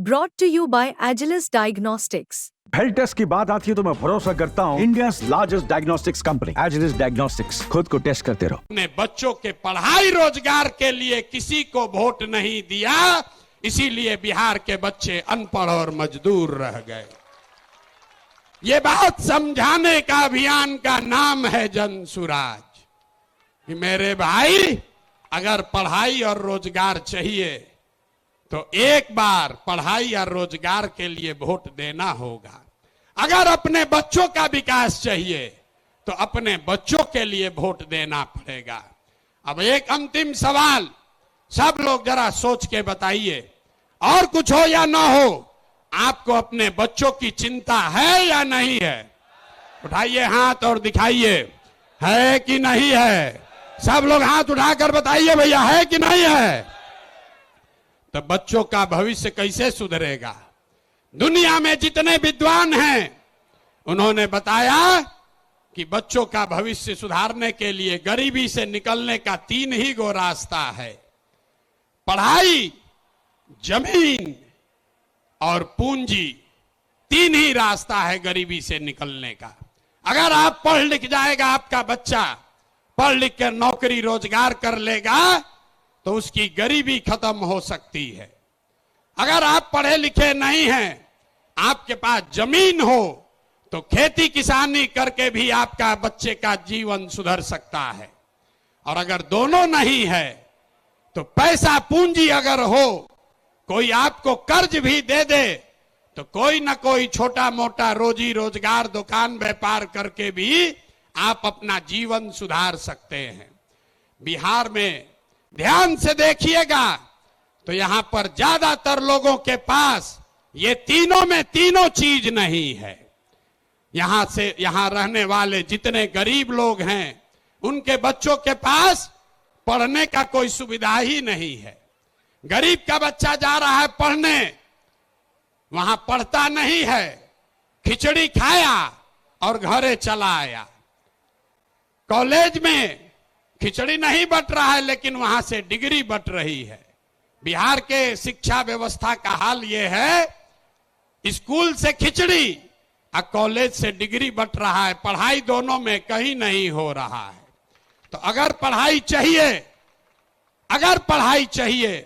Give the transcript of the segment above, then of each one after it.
Brought to you by Agilus Diagnostics. Health test की बात आती है तो मैं भरोसा करता हूँ India's largest diagnostics company Agilus diagnostics. खुद को टेस्ट करते रहो। अपने बच्चों के पढ़ाई रोजगार के लिए किसी को वोट नहीं दिया, इसीलिए बिहार के बच्चे अनपढ़ और मजदूर रह गए। ये बात समझाने का अभियान का नाम है जन सुराज कि मेरे भाई, अगर पढ़ाई और रोजगार चाहिए तो एक बार पढ़ाई और रोजगार के लिए वोट देना होगा। अगर अपने बच्चों का विकास चाहिए तो अपने बच्चों के लिए वोट देना पड़ेगा। अब एक अंतिम सवाल, सब लोग जरा सोच के बताइए, और कुछ हो या ना हो, आपको अपने बच्चों की चिंता है या नहीं है? उठाइए हाथ और दिखाइए, है कि नहीं है? सब लोग हाथ उठाकर बताइए भैया, है कि नहीं है? तो बच्चों का भविष्य कैसे सुधरेगा? दुनिया में जितने विद्वान हैं उन्होंने बताया कि बच्चों का भविष्य सुधारने के लिए गरीबी से निकलने का 3 ही गो रास्ता है, पढ़ाई, जमीन और पूंजी। 3 ही रास्ता है गरीबी से निकलने का। अगर आप पढ़ लिख जाएगा, आपका बच्चा पढ़ लिख कर नौकरी रोजगार कर लेगा तो उसकी गरीबी खत्म हो सकती है। अगर आप पढ़े लिखे नहीं हैं, आपके पास जमीन हो तो खेती किसानी करके भी आपका बच्चे का जीवन सुधर सकता है। और अगर दोनों नहीं है तो पैसा पूंजी अगर हो, कोई आपको कर्ज भी दे दे तो कोई ना कोई छोटा मोटा रोजी रोजगार दुकान व्यापार करके भी आप अपना जीवन सुधार सकते हैं। बिहार में ध्यान से देखिएगा तो यहां पर ज्यादातर लोगों के पास ये तीनों में तीनों चीज नहीं है। यहां रहने वाले जितने गरीब लोग हैं उनके बच्चों के पास पढ़ने का कोई सुविधा ही नहीं है। गरीब का बच्चा जा रहा है पढ़ने, वहां पढ़ता नहीं है, खिचड़ी खाया और घरे चला आया। कॉलेज में खिचड़ी नहीं बट रहा है लेकिन वहां से डिग्री बट रही है। बिहार के शिक्षा व्यवस्था का हाल यह है, स्कूल से खिचड़ी और कॉलेज से डिग्री बट रहा है, पढ़ाई दोनों में कहीं नहीं हो रहा है। तो अगर पढ़ाई चाहिए,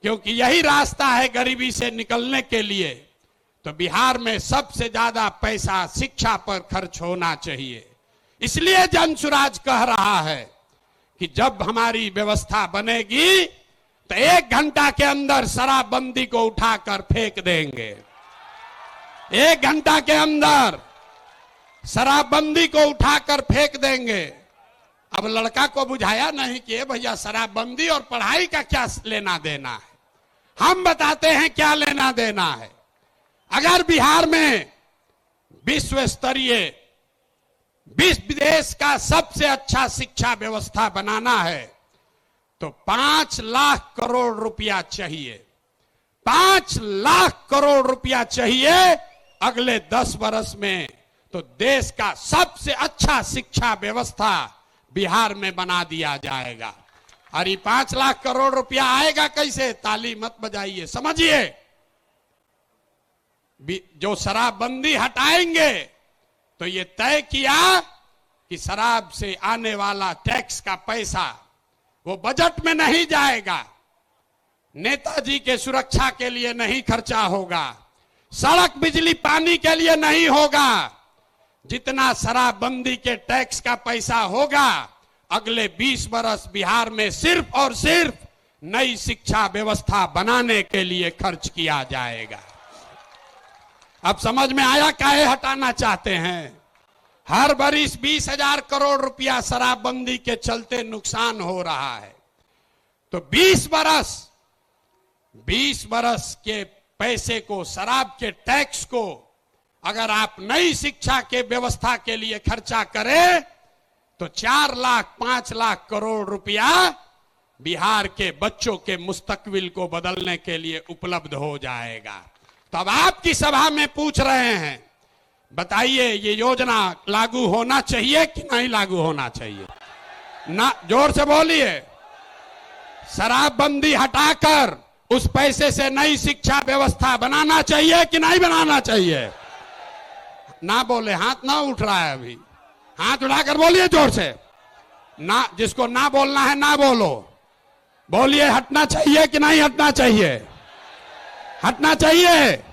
क्योंकि यही रास्ता है गरीबी से निकलने के लिए, तो बिहार में सबसे ज्यादा पैसा शिक्षा पर खर्च होना चाहिए। इसलिए जन सुराज कह रहा है कि जब हमारी व्यवस्था बनेगी तो 1 घंटा के अंदर शराबबंदी को उठाकर फेंक देंगे। 1 घंटा के अंदर शराबबंदी को उठाकर फेंक देंगे। अब लड़का को बुझाया नहीं कि भैया शराबबंदी और पढ़ाई का क्या लेना देना है। हम बताते हैं क्या लेना देना है। अगर बिहार में विश्व स्तरीय देश का सबसे अच्छा शिक्षा व्यवस्था बनाना है तो 5 लाख करोड़ रुपया चाहिए। 5 लाख करोड़ रुपया चाहिए अगले 10 वर्ष में, तो देश का सबसे अच्छा शिक्षा व्यवस्था बिहार में बना दिया जाएगा। और ये 5 लाख करोड़ रुपया आएगा कैसे? ताली मत बजाइए, समझिए। जो शराबबंदी हटाएंगे तो ये तय किया कि शराब से आने वाला टैक्स का पैसा वो बजट में नहीं जाएगा, नेताजी के सुरक्षा के लिए नहीं खर्चा होगा, सड़क बिजली पानी के लिए नहीं होगा। जितना शराबबंदी के टैक्स का पैसा होगा अगले 20 वर्ष बिहार में सिर्फ और सिर्फ नई शिक्षा व्यवस्था बनाने के लिए खर्च किया जाएगा। अब समझ में आया काहे हटाना चाहते हैं? हर बरिस 20,000 करोड़ रुपया शराबबंदी के चलते नुकसान हो रहा है, तो 20 बरस के पैसे को, शराब के टैक्स को अगर आप नई शिक्षा के व्यवस्था के लिए खर्चा करें तो 4 लाख 5 लाख करोड़ रुपया बिहार के बच्चों के मुस्तकबिल को बदलने के लिए उपलब्ध हो जाएगा। तो अब आपकी सभा में पूछ रहे हैं, बताइए ये योजना लागू होना चाहिए कि नहीं लागू होना चाहिए? ना, जोर से बोलिए। शराबबंदी हटाकर उस पैसे से नई शिक्षा व्यवस्था बनाना चाहिए कि नहीं बनाना चाहिए? ना बोले, हाथ ना उठ रहा है अभी, हाथ उठाकर बोलिए जोर से। ना, जिसको ना बोलना है ना बोलो, बोलिए हटना चाहिए कि नहीं हटना चाहिए? हटना चाहिए।